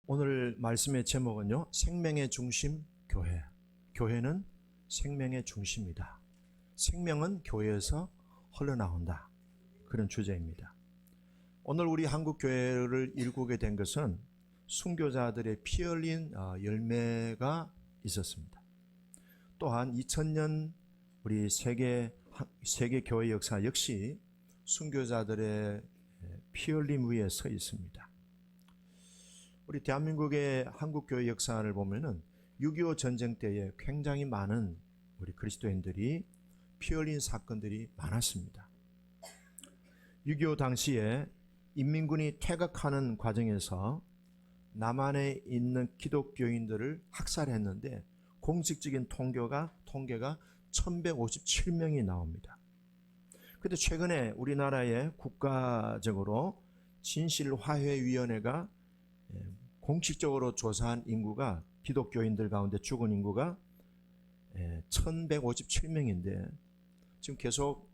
오늘 말씀의 제목은요, 생명의 중심 교회. 교회는 생명의 중심이다. 생명은 교회에서 흘러나온다. 그런 주제입니다. 오늘 우리 한국 교회를 일구게 된 것은 순교자들의 피 흘린 열매가 있었습니다. 또한 2000년 우리 세계 교회 역사 역시 순교자들의 피 흘림 위에 서 있습니다. 우리 대한민국의 한국교회 역사를 보면은 6.25 전쟁 때에 굉장히 많은 우리 그리스도인들이 피 흘린 사건들이 많았습니다. 6.25 당시에 인민군이 퇴각하는 과정에서 남한에 있는 기독교인들을 학살했는데 공식적인 통계가 1157명이 나옵니다. 그런데 최근에 우리나라에 국가적으로 진실화해위원회가 공식적으로 조사한 인구가, 기독교인들 가운데 죽은 인구가 1157명인데 지금 계속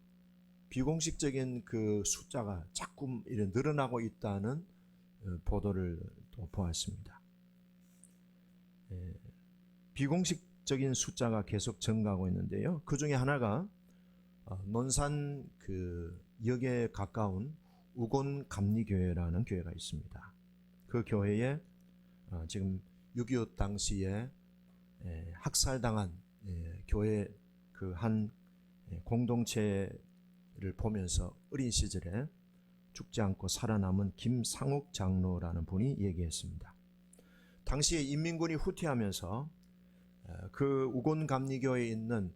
비공식적인 그 숫자가 자꾸 늘어나고 있다는 보도를 또 보았습니다. 비공식적인 숫자가 계속 증가하고 있는데요. 그 중에 하나가 논산 그 역에 가까운 우곤감리교회라는 교회가 있습니다. 그 교회에 지금 6.25 당시에 학살당한 교회 그 한 공동체를 보면서 어린 시절에 죽지 않고 살아남은 김상욱 장로라는 분이 얘기했습니다. 당시에 인민군이 후퇴하면서 그 우곤감리교회에 있는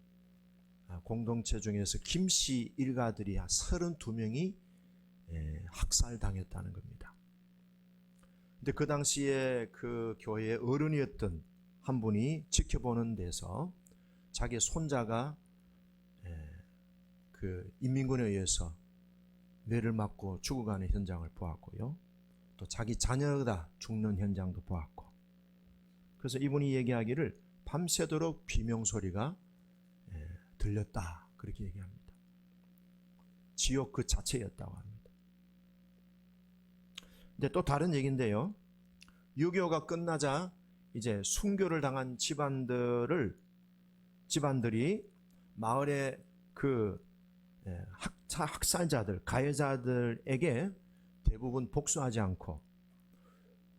공동체 중에서 김씨 일가들이 한 32명이 학살당했다는 겁니다. 근데 그 당시에 그 교회의 어른이었던 한 분이 지켜보는 데서 자기 손자가 그 인민군에 의해서 뇌를 맞고 죽어가는 현장을 보았고요. 또 자기 자녀가 죽는 현장도 보았고. 그래서 이분이 얘기하기를 밤새도록 비명소리가 들렸다. 그렇게 얘기합니다. 지옥 그 자체였다고 합니다. 근데 또 다른 얘기인데요. 6.25가 끝나자 이제 순교를 당한 집안들이 마을의 그 학살자들, 가해자들에게 대부분 복수하지 않고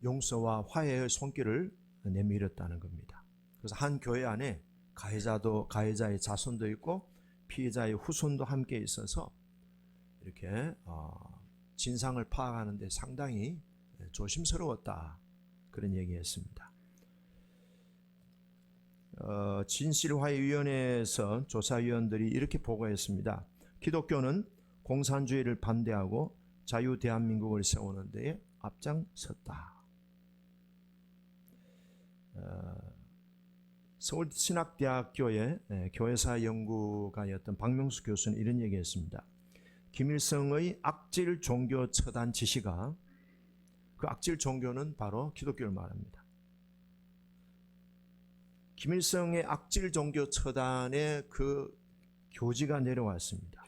용서와 화해의 손길을 내밀었다는 겁니다. 그래서 한 교회 안에 가해자의 자손도 있고 피해자의 후손도 함께 있어서 이렇게 진상을 파악하는 데 상당히 조심스러웠다. 그런 얘기했습니다. 진실화해위원회에서 조사위원들이 이렇게 보고했습니다. 기독교는 공산주의를 반대하고 자유대한민국을 세우는 데에 앞장섰다. 서울신학대학교의 교회사 연구가였던 박명수 교수는 이런 얘기했습니다. 김일성의 악질 종교 처단 지시가, 그 악질 종교는 바로 기독교를 말합니다. 김일성의 악질 종교 처단의 그 교지가 내려왔습니다.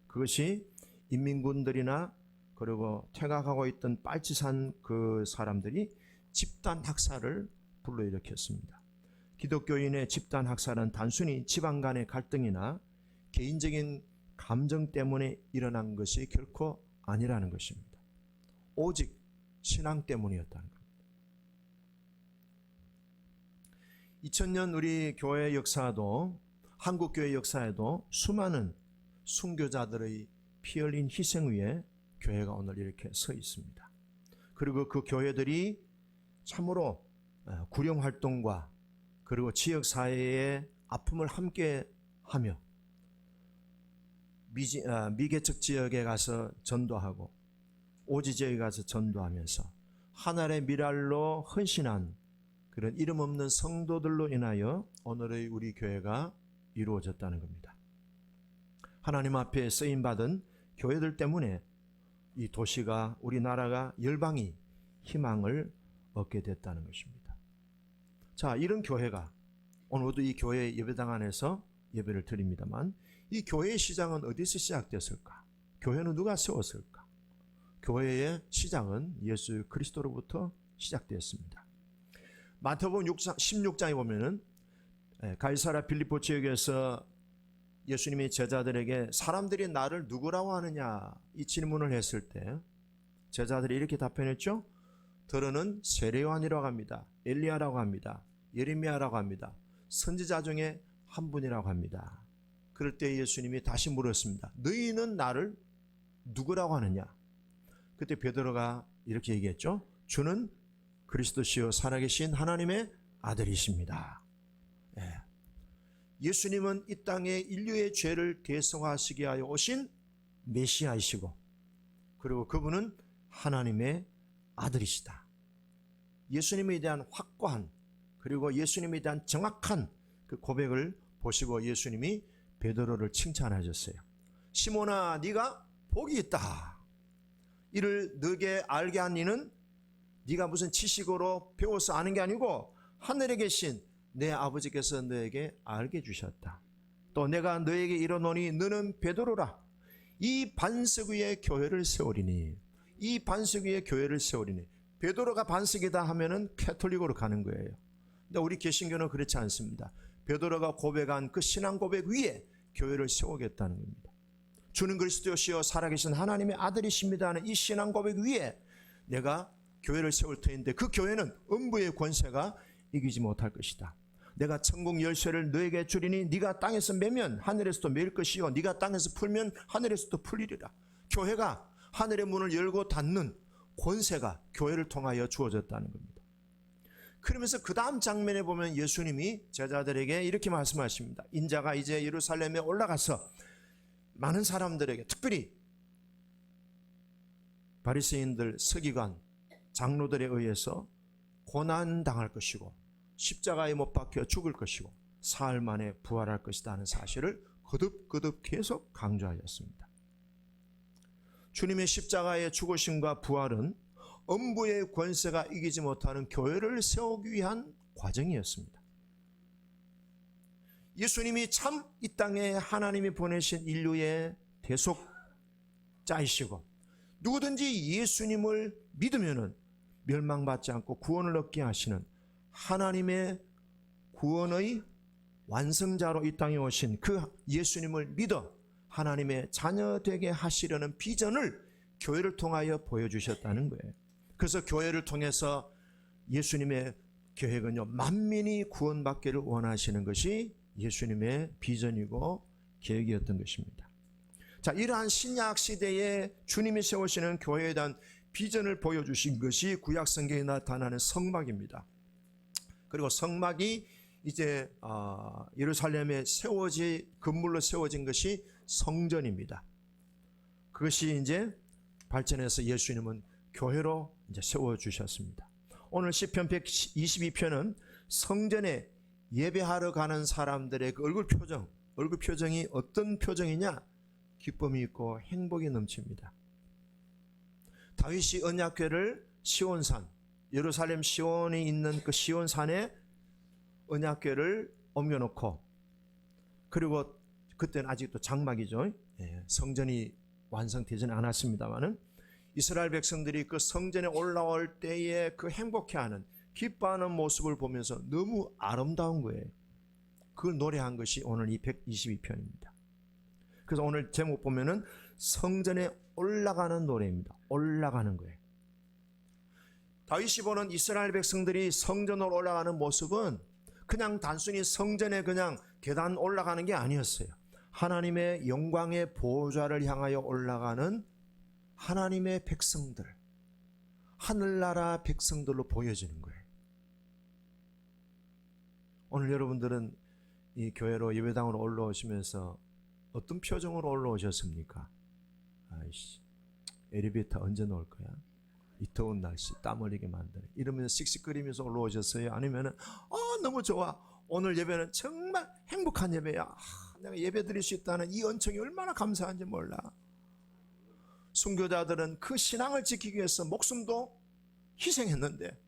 그것이 인민군들이나 그리고 퇴각하고 있던 빨치산 그 사람들이 집단 학살을 불러일으켰습니다. 기독교인의 집단 학살은 단순히 집안 간의 갈등이나 개인적인 감정 때문에 일어난 것이 결코 아니라는 것입니다. 오직 신앙 때문이었다는 겁니다. 2000년 우리 교회 역사도, 한국교회 역사에도 수많은 순교자들의 피 흘린 희생 위에 교회가 오늘 이렇게 서 있습니다. 그리고 그 교회들이 참으로 구령활동과 그리고 지역사회의 아픔을 함께 하며 미개척 지역에 가서 전도하고 오지 지역에 가서 전도하면서 하나님의 미랄로 헌신한 그런 이름 없는 성도들로 인하여 오늘의 우리 교회가 이루어졌다는 겁니다. 하나님 앞에 쓰임받은 교회들 때문에 이 도시가, 우리나라가, 열방이 희망을 얻게 됐다는 것입니다. 자, 이런 교회가 오늘도 이 교회 예배당 안에서 예배를 드립니다만, 이 교회의 시작은 어디서 시작됐을까? 교회는 누가 세웠을까? 교회의 시작은 예수 그리스도로부터 시작되었습니다. 마태복음 16장에 보면은 가이사랴 빌립보 지역에서 예수님이 제자들에게 사람들이 나를 누구라고 하느냐 이 질문을 했을 때 제자들이 이렇게 답변했죠. 더러는 세례요한이라고 합니다. 엘리야라고 합니다. 예레미야라고 합니다. 선지자 중에 한 분이라고 합니다. 그럴 때 예수님이 다시 물었습니다. 너희는 나를 누구라고 하느냐? 그때 베드로가 이렇게 얘기했죠. 주는 그리스도시요 살아계신 하나님의 아들이십니다. 예수님은 이 땅에 인류의 죄를 대성하시게 하여 오신 메시아이시고 그리고 그분은 하나님의 아들이시다. 예수님에 대한 확고한 그리고 예수님에 대한 정확한 그 고백을 보시고 예수님이 베드로를 칭찬하셨어요. 시몬아 네가 복이 있다. 이를 너에게 알게 한 이는 네가 무슨 지식으로 배워서 아는 게 아니고 하늘에 계신 내 아버지께서 너에게 알게 주셨다. 또 내가 너에게 이르노니 너는 베드로라. 이 반석 위에 교회를 세우리니. 이 반석 위에 교회를 세우리니. 베드로가 반석이다 하면은 캐톨릭으로 가는 거예요. 근데 우리 개신교는 그렇지 않습니다. 베드로가 고백한 그 신앙 고백 위에 교회를 세우겠다는 겁니다. 주는 그리스도시요 살아계신 하나님의 아들이십니다 하는 이 신앙 고백 위에 내가 교회를 세울 터인데 그 교회는 음부의 권세가 이기지 못할 것이다. 내가 천국 열쇠를 너에게 주리니 네가 땅에서 매면 하늘에서도 매일 것이요 네가 땅에서 풀면 하늘에서도 풀리리라. 교회가 하늘의 문을 열고 닫는 권세가 교회를 통하여 주어졌다는 겁니다. 그러면서 그 다음 장면에 보면 예수님이 제자들에게 이렇게 말씀하십니다. 인자가 이제 예루살렘에 올라가서 많은 사람들에게 특별히 바리새인들, 서기관, 장로들에 의해서 고난당할 것이고 십자가에 못 박혀 죽을 것이고 사흘 만에 부활할 것이다 하는 사실을 거듭거듭 계속 강조하였습니다. 주님의 십자가의 죽으심과 부활은 음부의 권세가 이기지 못하는 교회를 세우기 위한 과정이었습니다. 예수님이 참 이 땅에 하나님이 보내신 인류의 대속자이시고 누구든지 예수님을 믿으면은 멸망받지 않고 구원을 얻게 하시는 하나님의 구원의 완성자로 이 땅에 오신 그 예수님을 믿어 하나님의 자녀 되게 하시려는 비전을 교회를 통하여 보여주셨다는 거예요. 그래서 교회를 통해서 예수님의 계획은요, 만민이 구원받기를 원하시는 것이 예수님의 비전이고 계획이었던 것입니다. 자, 이러한 신약 시대에 주님이 세우시는 교회에 대한 비전을 보여주신 것이 구약 성경에 나타나는 성막입니다. 그리고 성막이 이제 예루살렘에 건물로 세워진 것이 성전입니다. 그것이 이제 발전해서 예수님은 교회로 이제 세워주셨습니다. 오늘 시편 122편은 성전에 예배하러 가는 사람들의 그 얼굴 표정이 어떤 표정이냐? 기쁨이 있고 행복이 넘칩니다. 다윗이 언약궤를 시온산, 예루살렘 시온이 있는 그 시온산에 언약궤를 옮겨놓고, 그리고 그때는 아직도 장막이죠. 성전이 완성되지는 않았습니다만은 이스라엘 백성들이 그 성전에 올라올 때에 그 행복해하는, 기뻐하는 모습을 보면서 너무 아름다운 거예요. 그걸 노래한 것이 오늘 이 122편입니다. 그래서 오늘 제목 보면은 성전에 올라가는 노래입니다. 올라가는 거예요. 다윗이 보는 이스라엘 백성들이 성전으로 올라가는 모습은 그냥 단순히 성전에 그냥 계단 올라가는 게 아니었어요. 하나님의 영광의 보좌를 향하여 올라가는 하나님의 백성들, 하늘나라 백성들로 보여지는 거예요. 오늘 여러분들은 이 교회로 예배당으로 올라오시면서 어떤 표정으로 올라오셨습니까? 아이씨, 엘리베이터 언제 놓을 거야? 이 더운 날씨 땀 흘리게 만드네. 이러면서 씩씩거리면서 올라오셨어요? 아니면은 너무 좋아, 오늘 예배는 정말 행복한 예배야, 내가 예배 드릴 수 있다는 이 은총이 얼마나 감사한지 몰라. 순교자들은 그 신앙을 지키기 위해서 목숨도 희생했는데,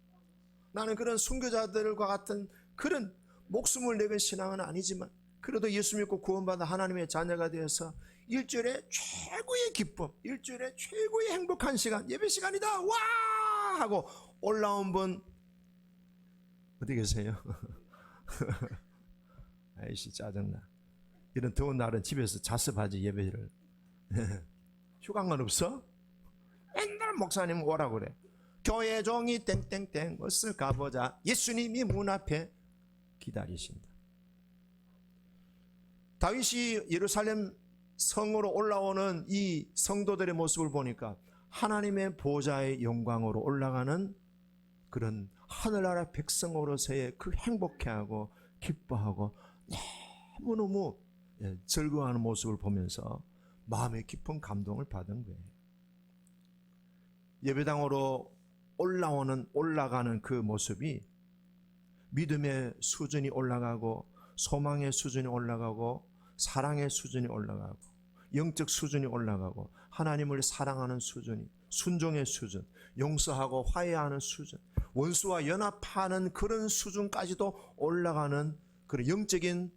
나는 그런 순교자들과 같은 그런 목숨을 내건 신앙은 아니지만 그래도 예수 믿고 구원받아 하나님의 자녀가 되어서 일주일에 최고의 기쁨, 일주일에 최고의 행복한 시간, 예배 시간이다, 와 하고 올라온 분 어디 계세요? 아이씨 짜증나. 이런 더운 날은 집에서 자습하지 예배를. 휴강은 없어? 맨날 목사님 오라고 그래. 교회 종이 땡땡땡 어서 가보자. 예수님이 문 앞에 기다리신다. 다윗이 예루살렘 성으로 올라오는 이 성도들의 모습을 보니까 하나님의 보좌의 영광으로 올라가는 그런 하늘나라 백성으로서의 그 행복해하고 기뻐하고 너무너무 즐거워하는 모습을 보면서 마음의 깊은 감동을 받은 거예요. 예배당으로 올라가는 그 모습이 믿음의 수준이 올라가고 소망의 수준이 올라가고 사랑의 수준이 올라가고 영적 수준이 올라가고 하나님을 사랑하는 수준이 순종의 수준, 용서하고 화해하는 수준, 원수와 연합하는 그런 수준까지도 올라가는 그런 영적인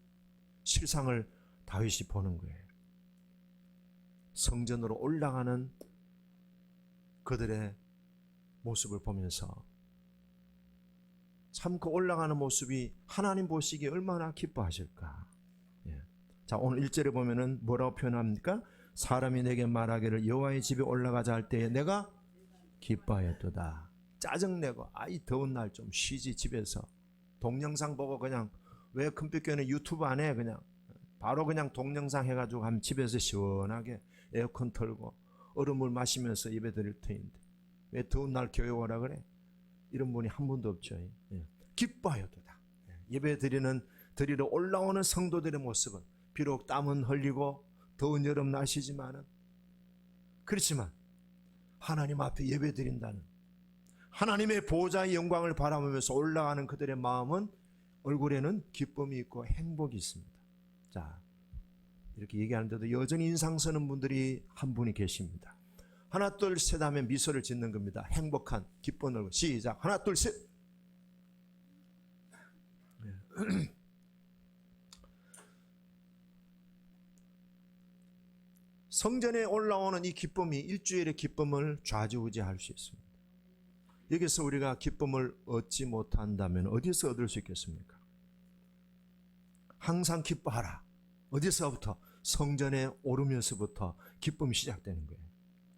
실상을 다윗이 보는 거예요. 성전으로 올라가는 그들의 모습을 보면서 참 그 올라가는 모습이 하나님 보시기에 얼마나 기뻐하실까. 자, 오늘 1절에 보면은 뭐라고 표현합니까? 사람이 내게 말하기를 여호와의 집에 올라가자 할 때에 내가 기뻐하였도다. 짜증내고 이 더운 날 좀 쉬지 집에서. 동영상 보고 그냥 왜 큰빛교회는 유튜브 안 해? 그냥 바로 그냥 동영상 해가지고 하면 집에서 시원하게 에어컨 틀고 얼음물 마시면서 예배 드릴 터인데 왜 더운 날 교회 오라 그래? 이런 분이 한 분도 없죠. 기뻐하였도다. 예배 드리러 올라오는 성도들의 모습은 비록 땀은 흘리고 더운 여름 날씨지만은 그렇지만 하나님 앞에 예배 드린다는 하나님의 보좌의 영광을 바라보면서 올라가는 그들의 마음은 얼굴에는 기쁨이 있고 행복이 있습니다. 자, 이렇게 얘기하는데도 여전히 인상 쓰는 분들이 한 분이 계십니다. 하나 둘 셋 하면 미소를 짓는 겁니다. 행복한 기쁜 얼굴. 시작. 하나 둘 셋. 성전에 올라오는 이 기쁨이 일주일의 기쁨을 좌지우지할 수 있습니다. 여기서 우리가 기쁨을 얻지 못한다면 어디서 얻을 수 있겠습니까? 항상 기뻐하라. 어디서부터? 성전에 오르면서부터 기쁨이 시작되는 거예요.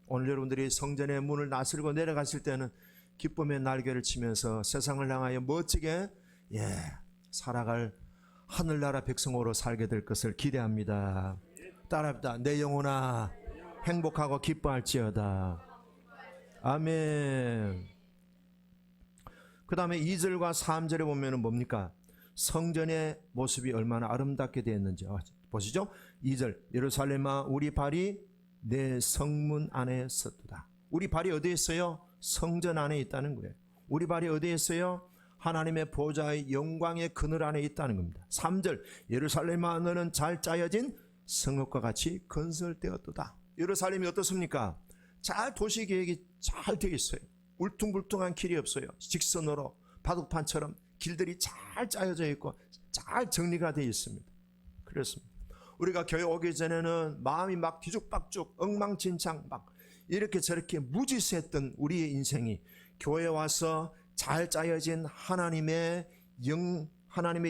오늘 여러분들이 성전의 문을 나서고 내려갔을 때는 기쁨의 날개를 치면서 세상을 향하여 멋지게 살아갈 하늘나라 백성으로 살게 될 것을 기대합니다. 따라합니다. 내 영혼아 행복하고 기뻐할지어다. 아멘. 그 다음에 2절과 3절에 보면 뭡니까? 성전의 모습이 얼마나 아름답게 되었는지 보시죠. 2절 예루살렘아 우리 발이 내 성문 안에 섰도다. 우리 발이 어디에 있어요? 성전 안에 있다는 거예요. 우리 발이 어디에 있어요? 하나님의 보좌의 영광의 그늘 안에 있다는 겁니다. 3절 예루살렘아 너는 잘 짜여진 성읍과 같이 건설되었도다. 예루살렘이 어떻습니까? 잘 도시계획이 잘 되어 있어요. 울퉁불퉁한 길이 없어요. 직선으로 바둑판처럼 길들이 잘 짜여져 있고 잘 정리가 되어 있습니다. 그렇습니다. 우리가 교회 오기 전에는 마음이 막 뒤죽박죽 엉망진창 막 이렇게 저렇게 무지수했던 우리의 인생이 교회에 와서 잘 짜여진 하나님의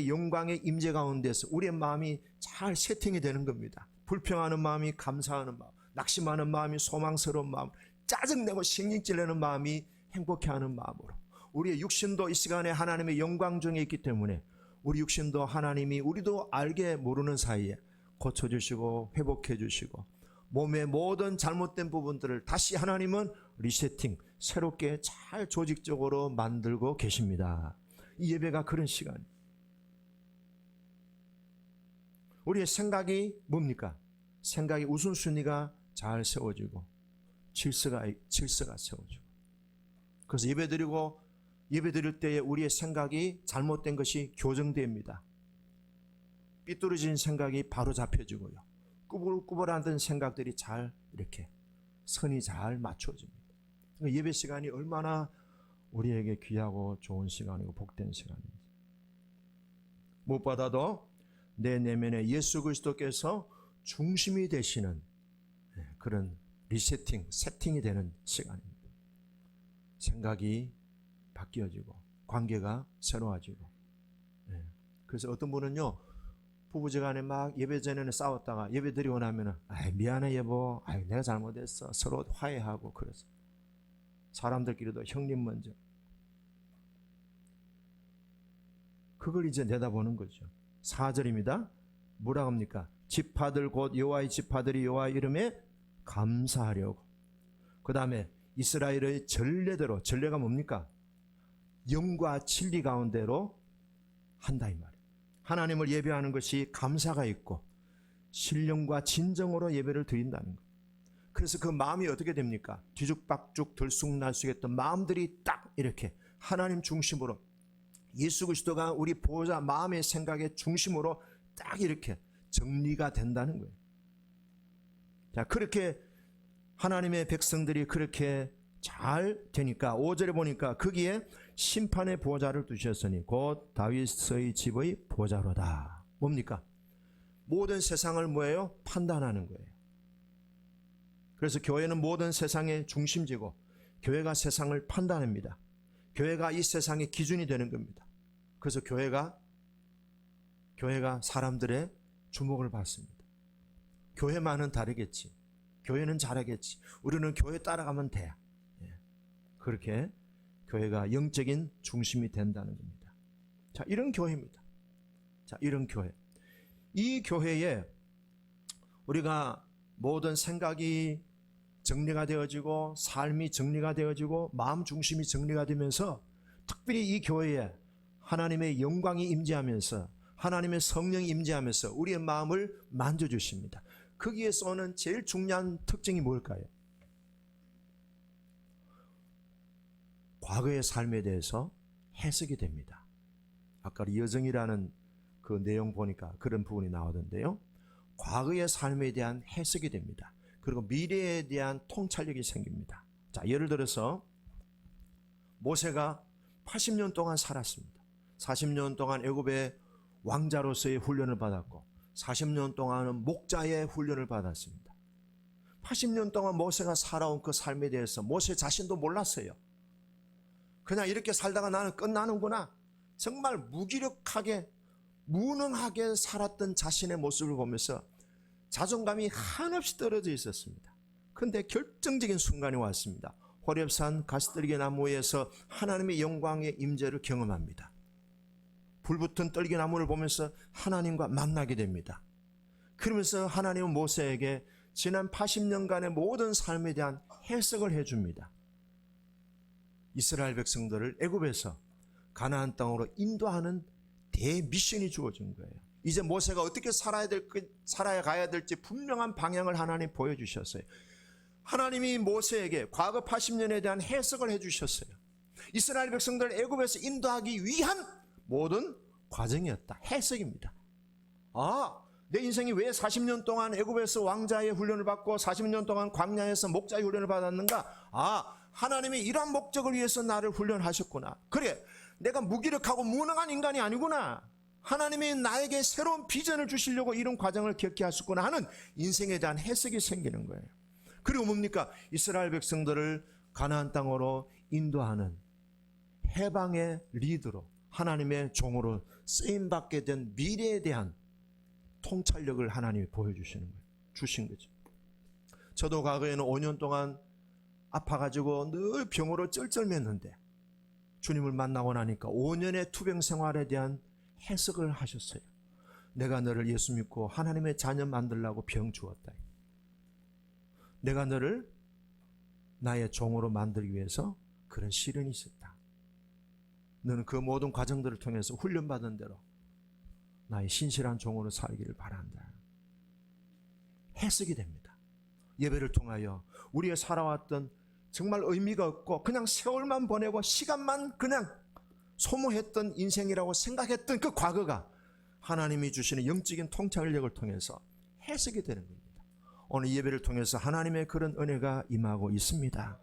영광의 임재 가운데서 우리의 마음이 잘 세팅이 되는 겁니다. 불평하는 마음이 감사하는 마음, 낙심하는 마음이 소망스러운 마음, 짜증내고 신경질내는 마음이 행복해하는 마음으로 우리의 육신도 이 시간에 하나님의 영광 중에 있기 때문에 우리 육신도 하나님이 우리도 알게 모르는 사이에 고쳐주시고 회복해주시고 몸의 모든 잘못된 부분들을 다시 하나님은 리세팅 새롭게 잘 조직적으로 만들고 계십니다. 이 예배가 그런 시간이에요. 우리의 생각이 뭡니까? 생각이 우선순위가 잘 세워지고 질서가 세워지고 그래서 예배 드릴 때에 우리의 생각이 잘못된 것이 교정됩니다. 삐뚤어진 생각이 바로 잡혀지고요. 꾸불꾸불하던 생각들이 잘 이렇게 선이 잘 맞춰집니다. 예배 시간이 얼마나 우리에게 귀하고 좋은 시간이고 복된 시간인지. 무엇보다도 내 내면에 예수 그리스도께서 중심이 되시는 그런 리세팅이 되는 시간입니다. 생각이 바뀌어지고 관계가 새로워지고. 그래서 어떤 분은요, 부부지간에 막 예배 전에는 싸웠다가 예배 드리고 나면은 미안해 여보, 내가 잘못했어, 서로 화해하고. 그래서 사람들끼리도 형님 먼저, 그걸 이제 내다보는 거죠. 4절입니다. 뭐라고 합니까? 지파들 곧 여호와의 지파들이 여호와의 이름에 감사하려고. 그 다음에 이스라엘의 전례대로, 전례가 뭡니까? 영과 진리 가운데로 한다 이 말이에요. 하나님을 예배하는 것이 감사가 있고 신령과 진정으로 예배를 드린다는 거예요. 그래서 그 마음이 어떻게 됩니까? 뒤죽박죽 들쑥날쑥했던 마음들이 딱 이렇게 하나님 중심으로, 예수 그리스도가 우리 보호자 마음의 생각의 중심으로 딱 이렇게 정리가 된다는 거예요. 자, 그렇게 하나님의 백성들이 그렇게 잘 되니까 5절에 보니까 거기에 심판의 보좌를 두셨으니 곧 다윗의 집의 보좌로다. 뭡니까? 모든 세상을 뭐예요? 판단하는 거예요. 그래서 교회는 모든 세상의 중심지고 교회가 세상을 판단합니다. 교회가 이 세상의 기준이 되는 겁니다. 그래서 교회가 사람들의 주목을 받습니다. 교회만은 다르겠지, 교회는 잘하겠지, 우리는 교회 따라가면 돼. 그렇게 교회가 영적인 중심이 된다는 겁니다. 자, 이런 교회입니다. 자, 이런 교회. 이 교회에 우리가 모든 생각이 정리가 되어지고 삶이 정리가 되어지고 마음 중심이 정리가 되면서 특별히 이 교회에 하나님의 영광이 임재하면서 하나님의 성령이 임재하면서 우리의 마음을 만져주십니다. 거기에서 오는 제일 중요한 특징이 뭘까요? 과거의 삶에 대해서 해석이 됩니다. 아까 여정이라는 그 내용 보니까 그런 부분이 나오던데요. 과거의 삶에 대한 해석이 됩니다. 그리고 미래에 대한 통찰력이 생깁니다. 자, 예를 들어서 모세가 80년 동안 살았습니다. 40년 동안 애굽의 왕자로서의 훈련을 받았고 40년 동안은 목자의 훈련을 받았습니다. 80년 동안 모세가 살아온 그 삶에 대해서 모세 자신도 몰랐어요. 그냥 이렇게 살다가 나는 끝나는구나, 정말 무기력하게 무능하게 살았던 자신의 모습을 보면서 자존감이 한없이 떨어져 있었습니다. 그런데 결정적인 순간이 왔습니다. 호렙산 가시떨기 나무에서 하나님의 영광의 임재를 경험합니다. 불붙은 떨기나무를 보면서 하나님과 만나게 됩니다. 그러면서 하나님은 모세에게 지난 80년간의 모든 삶에 대한 해석을 해줍니다. 이스라엘 백성들을 애굽에서 가나안 땅으로 인도하는 대미션이 주어진 거예요. 이제 모세가 어떻게 살아가야 될지 분명한 방향을 하나님 보여주셨어요. 하나님이 모세에게 과거 80년에 대한 해석을 해주셨어요. 이스라엘 백성들을 애굽에서 인도하기 위한 모든 과정이었다. 해석입니다. 내 인생이 왜 40년 동안 애굽에서 왕자의 훈련을 받고 40년 동안 광야에서 목자의 훈련을 받았는가? 하나님이 이러한 목적을 위해서 나를 훈련하셨구나. 그래, 내가 무기력하고 무능한 인간이 아니구나. 하나님이 나에게 새로운 비전을 주시려고 이런 과정을 겪게 하셨구나 하는 인생에 대한 해석이 생기는 거예요. 그리고 뭡니까? 이스라엘 백성들을 가나안 땅으로 인도하는 해방의 리더로, 하나님의 종으로 쓰임받게 된 미래에 대한 통찰력을 하나님이 보여주시는 거예요. 주신 거죠. 저도 과거에는 5년 동안 아파가지고 늘 병으로 쩔쩔맸는데 주님을 만나고 나니까 5년의 투병 생활에 대한 해석을 하셨어요. 내가 너를 예수 믿고 하나님의 자녀 만들려고 병 주었다. 내가 너를 나의 종으로 만들기 위해서 그런 시련이 있었다. 너는 그 모든 과정들을 통해서 훈련받은 대로 나의 신실한 종으로 살기를 바란다. 해석이 됩니다. 예배를 통하여 우리의 살아왔던 정말 의미가 없고 그냥 세월만 보내고 시간만 그냥 소모했던 인생이라고 생각했던 그 과거가 하나님이 주시는 영적인 통찰력을 통해서 해석이 되는 겁니다. 오늘 예배를 통해서 하나님의 그런 은혜가 임하고 있습니다.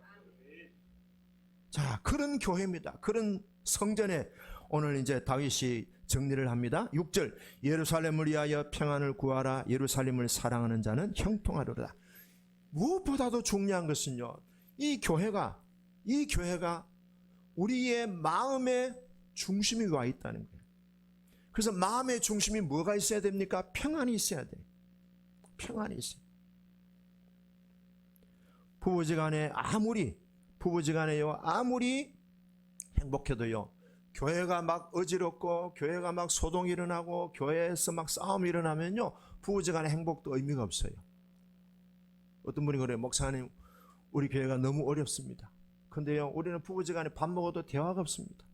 자, 그런 교회입니다. 그런 성전에 오늘 이제 다윗이 정리를 합니다. 6절, 예루살렘을 위하여 평안을 구하라. 예루살렘을 사랑하는 자는 형통하리로다. 무엇보다도 중요한 것은요, 이 교회가 우리의 마음의 중심이 와 있다는 거예요. 그래서 마음의 중심이 뭐가 있어야 됩니까? 평안이 있어야 돼요. 평안이 있어요. 부부지간에 아무리 행복해도요, 교회가 막 어지럽고 교회가 막 소동이 일어나고 교회에서 막 싸움이 일어나면요, 부부지간의 행복도 의미가 없어요. 어떤 분이 그래요. 목사님, 우리 교회가 너무 어렵습니다. 근데요, 우리는 부부지간에 밥 먹어도 대화가 없습니다.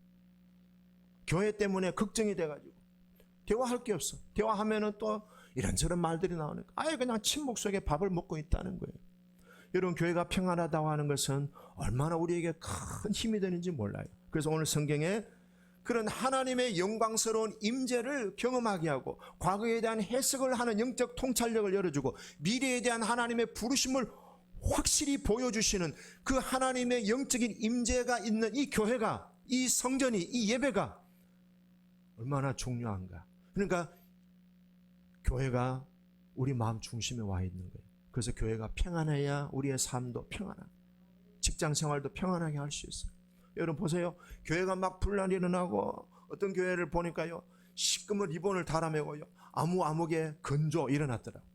교회 때문에 걱정이 돼가지고 대화할 게 없어. 대화하면은 또 이런저런 말들이 나오니까 아예 그냥 침묵 속에 밥을 먹고 있다는 거예요. 여러분, 교회가 평안하다고 하는 것은 얼마나 우리에게 큰 힘이 되는지 몰라요. 그래서 오늘 성경에 그런 하나님의 영광스러운 임재를 경험하게 하고 과거에 대한 해석을 하는 영적 통찰력을 열어주고 미래에 대한 하나님의 부르심을 확실히 보여주시는 그 하나님의 영적인 임재가 있는 이 교회가, 이 성전이, 이 예배가 얼마나 중요한가. 그러니까 교회가 우리 마음 중심에 와 있는 거예요. 그래서 교회가 평안해야 우리의 삶도 평안하고 직장 생활도 평안하게 할 수 있어요. 여러분 보세요. 교회가 막 분란이 일어나고 어떤 교회를 보니까요, 시꺼먼 리본을 달아매고요, 아무개 건조 일어났더라고요.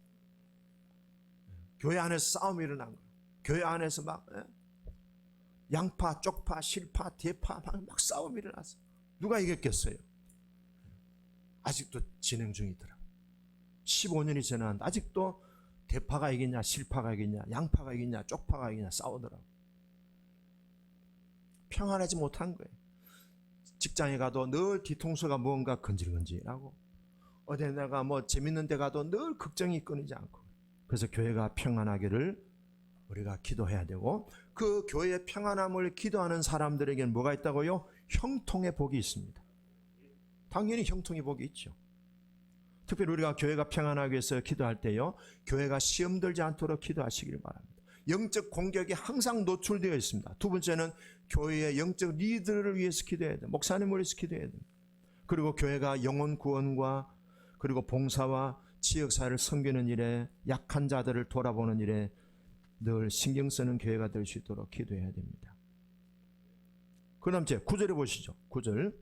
교회 안에서 싸움이 일어난 거예요. 교회 안에서 막 양파, 쪽파, 실파, 대파 막 싸움이 일어났어요. 누가 이겼겠어요? 아직도 진행 중이더라고요. 15년이 지났는데 아직도 대파가 이기냐, 실파가 이기냐, 양파가 이기냐, 쪽파가 이기냐 싸우더라고요. 평안하지 못한 거예요. 직장에 가도 늘 뒤통수가 무언가 건질건질하고, 어디 내가 뭐 재밌는 데 가도 늘 걱정이 끊이지 않고. 그래서 교회가 평안하기를 우리가 기도해야 되고, 그 교회의 평안함을 기도하는 사람들에게는 뭐가 있다고요? 형통의 복이 있습니다. 당연히 형통의 복이 있죠. 특별히 우리가 교회가 평안하기 위해서 기도할 때요, 교회가 시험 들지 않도록 기도하시길 바랍니다. 영적 공격이 항상 노출되어 있습니다. 두 번째는 교회의 영적 리더를 위해서 기도해야 돼요. 목사님을 위해서 기도해야 됩니다. 그리고 교회가 영혼 구원과 그리고 봉사와 지역사회를 섬기는 일에, 약한 자들을 돌아보는 일에 늘 신경 쓰는 교회가 될 수 있도록 기도해야 됩니다. 그 다음 제 9절에 보시죠. 9절.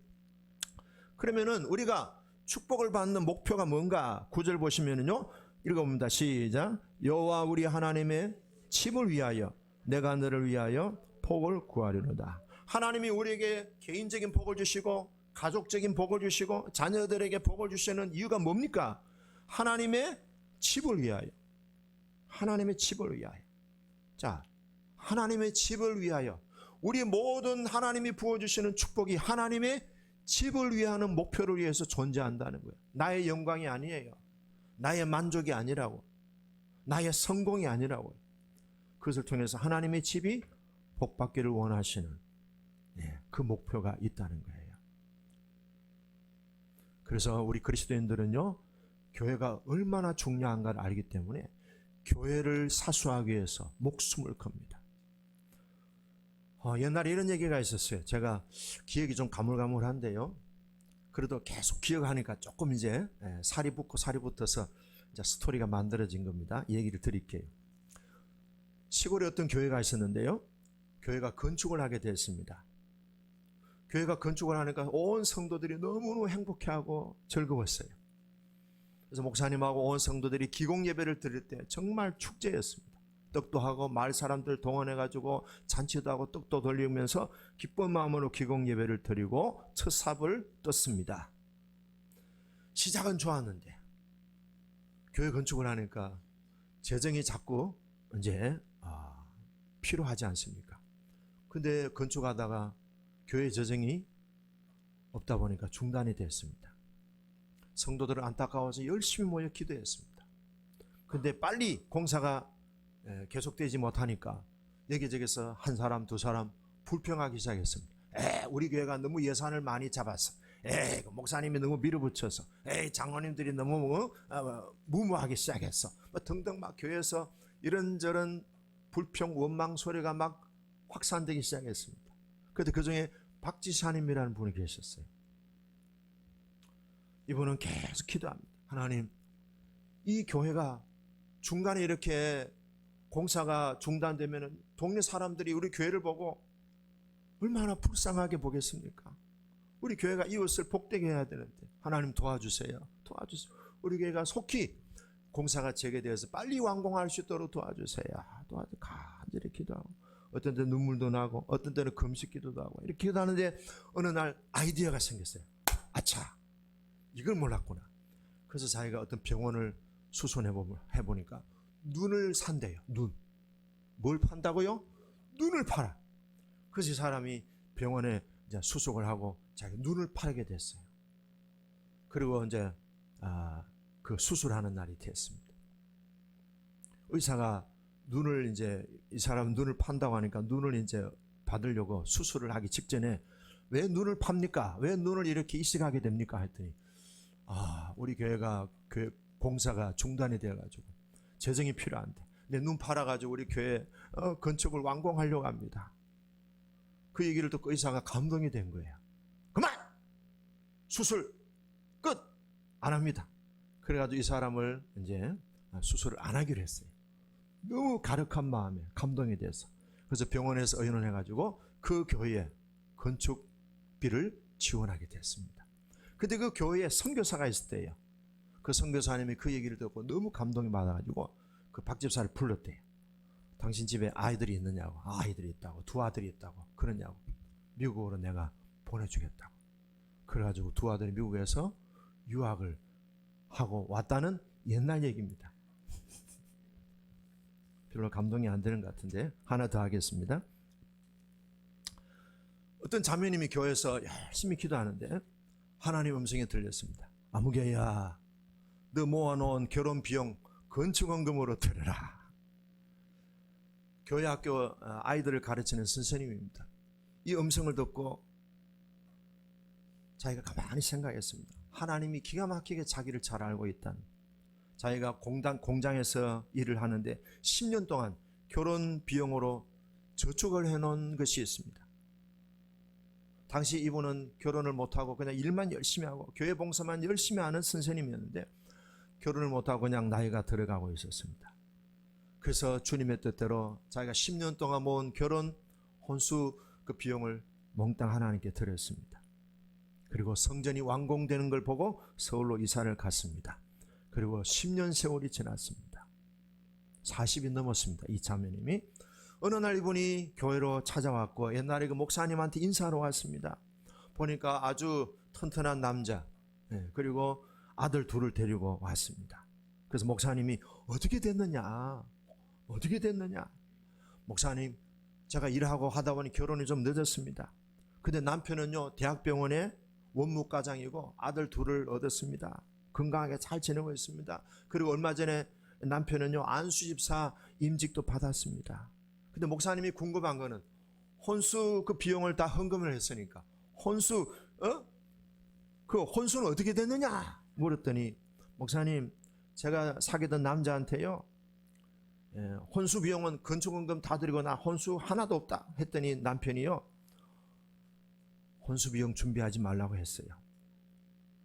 그러면은 우리가 축복을 받는 목표가 뭔가? 9절 보시면은요, 읽어봅니다. 시작. 여호와 우리 하나님의 집을 위하여 내가 너를 위하여 복을 구하려노다. 하나님이 우리에게 개인적인 복을 주시고 가족적인 복을 주시고 자녀들에게 복을 주시는 이유가 뭡니까? 하나님의 집을 위하여. 하나님의 집을 위하여. 자, 하나님의 집을 위하여. 우리 모든 하나님이 부어주시는 축복이 하나님의 집을 위하는 목표를 위해서 존재한다는 거예요. 나의 영광이 아니에요. 나의 만족이 아니라고. 나의 성공이 아니라고. 그것을 통해서 하나님의 집이 복받기를 원하시는 그 목표가 있다는 거예요. 그래서 우리 그리스도인들은요, 교회가 얼마나 중요한가를 알기 때문에 교회를 사수하기 위해서 목숨을 겁니다. 옛날에 이런 얘기가 있었어요. 제가 기억이 좀 가물가물한데요, 그래도 계속 기억하니까 조금 이제 살이 붙어서 이제 스토리가 만들어진 겁니다. 이 얘기를 드릴게요. 시골에 어떤 교회가 있었는데요, 교회가 건축을 하게 됐습니다. 교회가 건축을 하니까 온 성도들이 너무너무 행복해하고 즐거웠어요. 그래서 목사님하고 온 성도들이 기공 예배를 드릴 때 정말 축제였습니다. 떡도 하고 마을 사람들 동원해가지고 잔치도 하고 떡도 돌리면서 기쁜 마음으로 기공 예배를 드리고 첫 삽을 떴습니다. 시작은 좋았는데 교회 건축을 하니까 재정이 자꾸 이제 필요하지 않습니까? 근데 건축하다가 교회 재정이 없다 보니까 중단이 됐습니다. 성도들은 안타까워서 열심히 모여 기도했습니다. 근데 빨리 공사가 계속되지 못하니까 여기저기서 한 사람 두 사람 불평하기 시작했습니다. 우리 교회가 너무 예산을 많이 잡았어. 목사님이 너무 밀어붙여서, 장로님들이 너무 무모하게 시작했어. 등등 막 교회에서 이런저런 불평 원망 소리가 막 확산되기 시작했습니다. 그런데 그 중에 박지사님이라는 분이 계셨어요. 이분은 계속 기도합니다. 하나님, 이 교회가 중간에 이렇게 공사가 중단되면 동네 사람들이 우리 교회를 보고 얼마나 불쌍하게 보겠습니까? 우리 교회가 이웃을 복되게 해야 되는데 하나님 도와주세요. 도와주세요. 우리 교회가 속히 공사가 재개되어서 빨리 완공할 수 있도록 도와주세요. 간절히 기도하고 어떤 때는 눈물도 나고 어떤 때는 금식 기도도 하고 이렇게 기도하는데 어느 날 아이디어가 생겼어요. 아차, 이걸 몰랐구나. 그래서 자기가 어떤 병원을 수선해보니까 눈을 산대요. 눈. 뭘 판다고요? 눈을 팔아. 그래서 이 사람이 병원에 이제 수속을 하고 자기 눈을 팔게 됐어요. 그리고 이제 그 수술하는 날이 됐습니다. 의사가 눈을 이제 이 사람 눈을 판다고 하니까 눈을 이제 받으려고 수술을 하기 직전에 왜 눈을 팝니까? 왜 눈을 이렇게 이식하게 됩니까? 했더니 우리 교회가 공사가 중단이 되어가지고 재정이 필요한데 내 눈 팔아가지고 우리 교회 건축을 완공하려고 합니다. 그 얘기를 듣고 의사가 감동이 된 거예요. 그만! 수술 끝! 안 합니다. 그래가지고 이 사람을 이제 수술을 안 하기로 했어요. 너무 가득한 마음에 감동이 돼서. 그래서 병원에서 의논을 해가지고 그 교회에 건축비를 지원하게 됐습니다. 근데 그 교회에 선교사가 있을 때예요. 그 선교사님이 그 얘기를 듣고 너무 감동이 받아가지고 그 박 집사를 불렀대요. 당신 집에 아이들이 있느냐고. 아이들이 있다고. 2아들이 있다고. 그러냐고. 미국으로 내가 보내주겠다고. 그래가지고 2아들이 미국에서 유학을 하고 왔다는 옛날 얘기입니다. 별로 감동이 안 되는 것 같은데 하나 더 하겠습니다. 어떤 자매님이 교회에서 열심히 기도하는데 하나님 음성이 들렸습니다. 아무개야, 너 모아놓은 결혼 비용 건축원금으로 들여라. 교회 학교 아이들을 가르치는 선생님입니다. 이 음성을 듣고 자기가 가만히 생각했습니다. 하나님이 기가 막히게 자기를 잘 알고 있다는. 자기가 공장에서 일을 하는데 10년 동안 결혼 비용으로 저축을 해놓은 것이 있습니다. 당시 이분은 결혼을 못하고 그냥 일만 열심히 하고 교회 봉사만 열심히 하는 선생님이었는데 결혼을 못하고 그냥 나이가 들어가고 있었습니다. 그래서 주님의 뜻대로 자기가 10년 동안 모은 결혼 혼수 그 비용을 몽땅 하나님께 드렸습니다. 그리고 성전이 완공되는 걸 보고 서울로 이사를 갔습니다. 그리고 10년 세월이 지났습니다. 40이 넘었습니다. 이 자매님이. 어느 날 이분이 교회로 찾아왔고 옛날에 그 목사님한테 인사하러 왔습니다. 보니까 아주 튼튼한 남자, 그리고 아들 2을 데리고 왔습니다. 그래서 목사님이 어떻게 됐느냐? 목사님, 제가 일하고 하다 보니 결혼이 좀 늦었습니다. 근데 남편은요, 대학병원에 원무과장이고 아들 2을 얻었습니다. 건강하게 잘 지내고 있습니다. 그리고 얼마 전에 남편은요, 안수집사 임직도 받았습니다. 근데 목사님이 궁금한 거는 혼수 그 비용을 다 헌금을 했으니까 그 혼수는 어떻게 됐느냐 물었더니 목사님, 제가 사귀던 남자한테요, 혼수 비용은 건축원금 다 드리고 나 혼수 하나도 없다 했더니 남편이요, 혼수 비용 준비하지 말라고 했어요.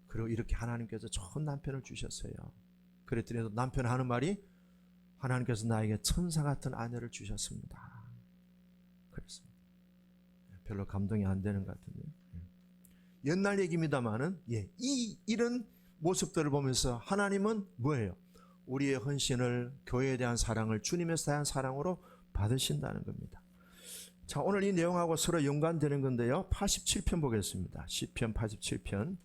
그리고 이렇게 하나님께서 좋은 남편을 주셨어요. 그랬더니 남편 하는 말이 하나님께서 나에게 천사 같은 아내를 주셨습니다. 그랬습니다. 별로 감동이 안 되는 것 같은데. 옛날 얘기입니다만은 이런 모습들을 보면서 하나님은 뭐예요? 우리의 헌신을, 교회에 대한 사랑을 주님에 대한 사랑으로 받으신다는 겁니다. 자, 오늘 이 내용하고 서로 연관되는 건데요. 87편 보겠습니다. 시편 87편.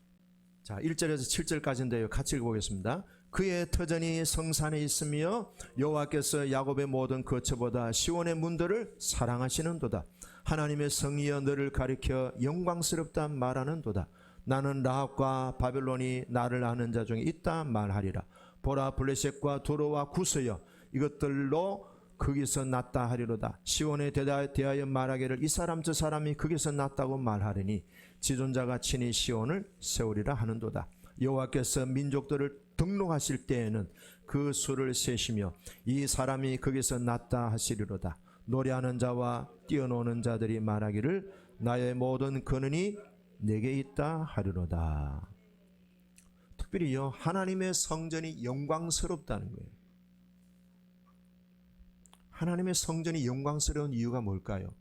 자, 1절에서 7절까지인데요. 같이 읽어보겠습니다. 그의 터전이 성산에 있으며 여호와께서 야곱의 모든 거처보다 시온의 문들을 사랑하시는도다. 하나님의 성이여 너를 가리켜 영광스럽다 말하는도다. 나는 라합과 바벨론이 나를 아는 자 중에 있다 말하리라. 보라, 블레셋과 도로와 구스여 이것들로 거기서 났다 하리로다. 시온에 대하여 말하기를 이 사람 저 사람이 거기서 났다고 말하리니 지존자가 친히 시온을 세우리라 하는도다. 여호와께서 민족들을 등록하실 때에는 그 수를 세시며 이 사람이 거기서 났다 하시리로다. 노래하는 자와 뛰어노는 자들이 말하기를 나의 모든 근원이 내게 있다 하리로다. 특별히요, 하나님의 성전이 영광스럽다는 거예요. 하나님의 성전이 영광스러운 이유가 뭘까요?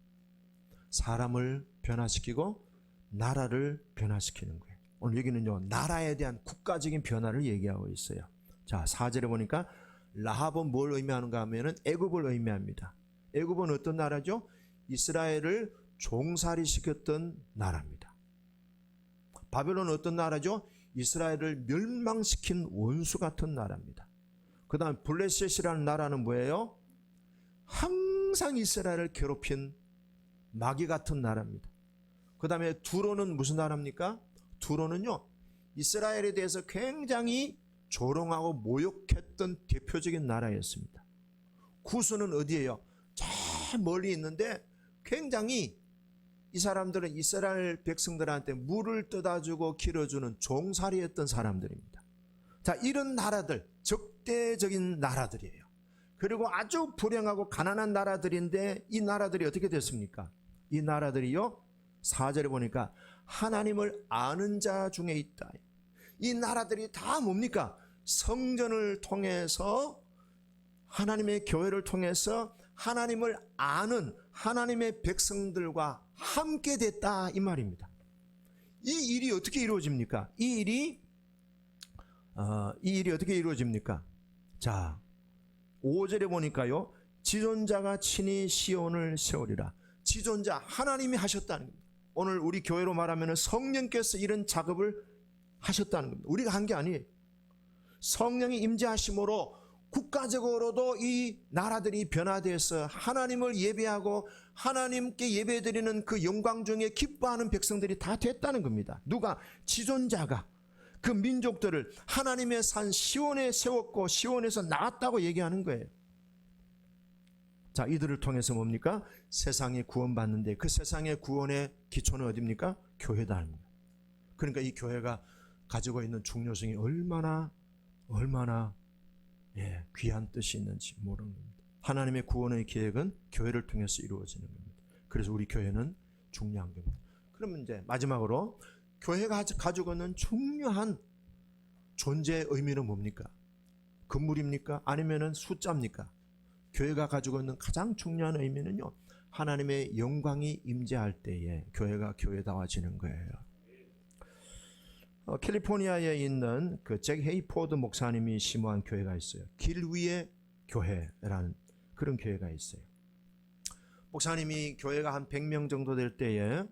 사람을 변화시키고 나라를 변화시키는 거예요. 오늘 여기는요, 나라에 대한 국가적인 변화를 얘기하고 있어요. 자, 4절에 보니까 라합은 뭘 의미하는가 하면은 애굽을 의미합니다. 애굽은 어떤 나라죠? 이스라엘을 종살이 시켰던 나라입니다. 바벨론은 어떤 나라죠? 이스라엘을 멸망시킨 원수 같은 나라입니다. 그 다음 블레셋이라는 나라는 뭐예요? 항상 이스라엘을 괴롭힌 마귀 같은 나라입니다. 그 다음에 두로는 무슨 나라입니까? 두로는요, 이스라엘에 대해서 굉장히 조롱하고 모욕했던 대표적인 나라였습니다. 구스는 어디예요? 저 멀리 있는데 굉장히 이 사람들은 이스라엘 백성들한테 물을 떠다주고 길어주는 종살이했던 사람들입니다. 자, 이런 나라들, 적대적인 나라들이에요. 그리고 아주 불행하고 가난한 나라들인데 이 나라들이 어떻게 됐습니까? 이 나라들이요, 4절에 보니까 하나님을 아는 자 중에 있다. 이 나라들이 다 뭡니까? 성전을 통해서, 하나님의 교회를 통해서 하나님을 아는 하나님의 백성들과 함께 됐다, 이 말입니다. 이 일이 어떻게 이루어집니까? 이 일이 어떻게 이루어집니까? 자, 5절에 보니까요, 지존자가 친히 시온을 세우리라. 지존자, 하나님이 하셨다는 겁니다. 오늘 우리 교회로 말하면 성령께서 이런 작업을 하셨다는 겁니다. 우리가 한 게 아니에요. 성령이 임재하심으로 국가적으로도 이 나라들이 변화되어서 하나님을 예배하고 하나님께 예배드리는 그 영광 중에 기뻐하는 백성들이 다 됐다는 겁니다. 누가? 지존자가 그 민족들을 하나님의 산 시온에 세웠고 시온에서 나왔다고 얘기하는 거예요. 자, 이들을 통해서 뭡니까? 세상이 구원받는데 그 세상의 구원의 기초는 어디입니까? 교회다. 그러니까 이 교회가 가지고 있는 중요성이 얼마나 귀한 뜻이 있는지 모르는 겁니다. 하나님의 구원의 계획은 교회를 통해서 이루어지는 겁니다. 그래서 우리 교회는 중요한 겁니다. 그러면 이제 마지막으로 교회가 가지고 있는 중요한 존재의 의미는 뭡니까? 건물입니까? 아니면은 숫자입니까? 교회가 가지고 있는 가장 중요한 의미는요, 하나님의 영광이 임재할 때에 교회가 교회다워지는 거예요. 캘리포니아에 있는 그 잭 헤이포드 목사님이 심호한 교회가 있어요. 길 위의 교회라는 그런 교회가 있어요. 목사님이 교회가 한 100명 정도 될 때에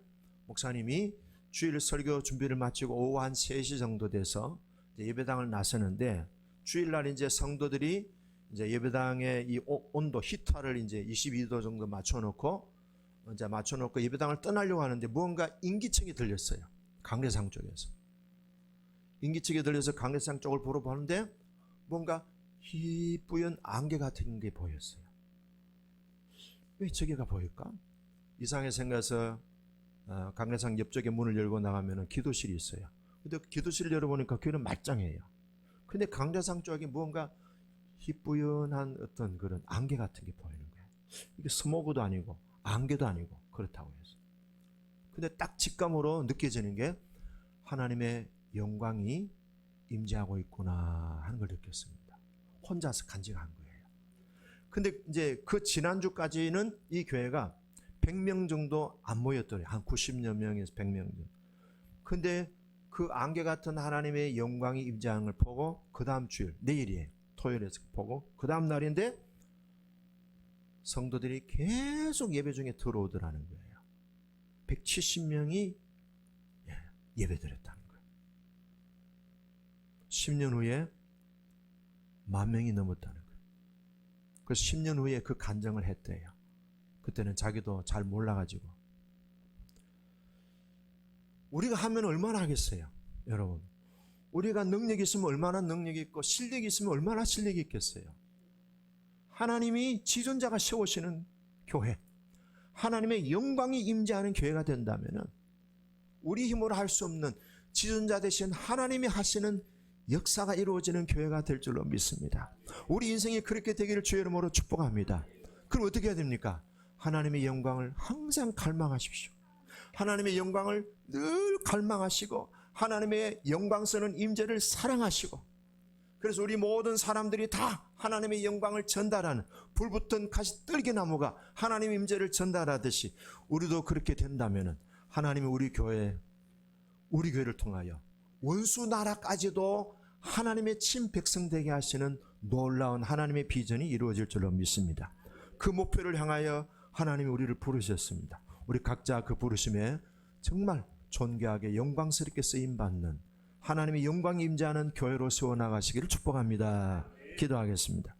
목사님이 주일 설교 준비를 마치고 오후 한 3시 정도 돼서 예배당을 나서는데, 주일날 이제 성도들이 이제 예배당의 이 온도 히터를 이제 22도 정도 맞춰놓고 예배당을 떠나려고 하는데 무언가 인기척이 들렸어요. 강례상 쪽에서. 인기척이 들려서 강례상 쪽을 보러 보는데 뭔가 희뿌연 안개 같은 게 보였어요. 왜 저게가 보일까? 이상하게 생각해서 강례상 옆쪽에 문을 열고 나가면 기도실이 있어요. 근데 기도실을 열어보니까 교회는 말짱해요. 근데 강례상 쪽에 무언가 희뿌연한 어떤 그런 안개 같은 게 보이는 거예요. 이게 스모그도 아니고 안개도 아니고 그렇다고 해서. 근데 딱 직감으로 느껴지는 게 하나님의 영광이 임재하고 있구나 하는 걸 느꼈습니다. 혼자서 간직한 거예요. 근데 이제 그 지난주까지는 이 교회가 100명 정도 안 모였더래요. 한 90여 명에서 100명 정도. 근데 그 안개 같은 하나님의 영광이 임재하는 걸 보고 그 다음 주일, 내일이에요. 토요일에서 보고 그 다음 날인데 성도들이 계속 예배 중에 들어오더라는 거예요. 170명이 예배 드렸다는 거예요. 10년 후에 10,000명이 넘었다는 거예요. 그래서 10년 후에 그 간증을 했대요. 그때는 자기도 잘 몰라가지고. 우리가 하면 얼마나 하겠어요, 여러분? 우리가 능력이 있으면 얼마나 능력이 있고 실력이 있으면 얼마나 실력이 있겠어요. 하나님이 지존자가 세우시는 교회, 하나님의 영광이 임재하는 교회가 된다면 우리 힘으로 할 수 없는 지존자 대신 하나님이 하시는 역사가 이루어지는 교회가 될 줄로 믿습니다. 우리 인생이 그렇게 되기를 주의 이름으로 축복합니다. 그럼 어떻게 해야 됩니까? 하나님의 영광을 항상 갈망하십시오. 하나님의 영광을 늘 갈망하시고 하나님의 영광스러운 임재를 사랑하시고, 그래서 우리 모든 사람들이 다 하나님의 영광을 전달하는 불붙은 가시떨기나무가 하나님의 임재를 전달하듯이 우리도 그렇게 된다면 하나님이 우리 교회를 통하여 원수 나라까지도 하나님의 친백성 되게 하시는 놀라운 하나님의 비전이 이루어질 줄로 믿습니다. 그 목표를 향하여 하나님이 우리를 부르셨습니다. 우리 각자 그 부르심에 정말 존귀하게 영광스럽게 쓰임받는 하나님의 영광이 임재하는 교회로 세워나가시기를 축복합니다. 기도하겠습니다.